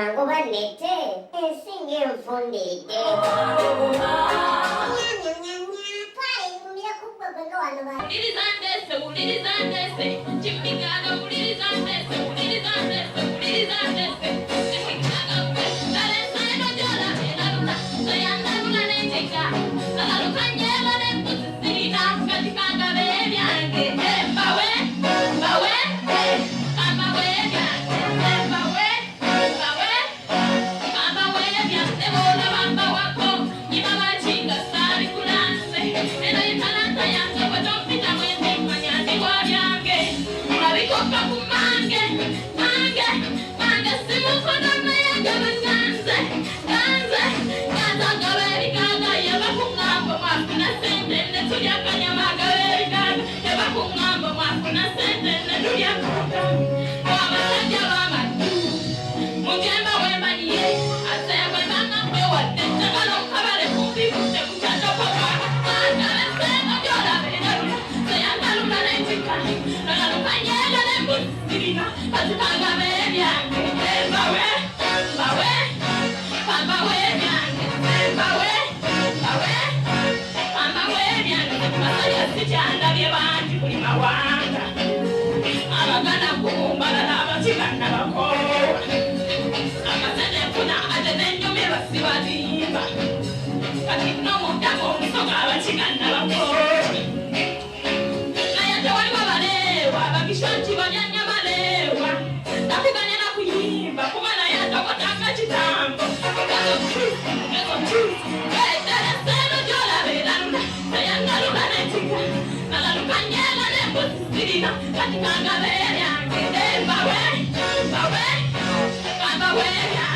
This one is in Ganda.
nango bannette ensinga enfundidde twalingumira ku ggwe bwe nga wano ba Uliriza ndese kimigano uliriza ndese kimigano dale saino jola elalula sayandalula neteka alaluka nyelo nepuzisirina katika ngabe byange mbawe byange bola bamba wako ibabachinga sari kulanse eno italanta yange wetopita mwezi manyandi wa byange urabikoka kumange mange simukodona yagabanganze ganze gaberigaga yabakungambo mwafuna sente netulyakanyamagaberigaga yabakungambo mwafuna sente netulyakanga wabasajja bamatu mugemba wemaniye asebwebanga kwewadde njagala okabale kumbibudde kukyatopaka agalesenga gyolabeeralula seyangalula nentika nagalukanyega nembusirina azikangaba ebyange mbawe byange mbawe byange tetubasalya sikyandabye bangi buli mawanga abagana kumbalala abakigana bakoowa amasenefuna ate nenyumirwa sibalimba kati nomuddamu omusoga abakigana bakoowa naye tewaliwo baleewa bagishanti balyanya baleewa nakuganya nakuyimba kuba naye atokotanga kitambo etereseno gyolabeeralula nayangalula netika nalalukanyela nembusirina kati kangabe byange mbawe byange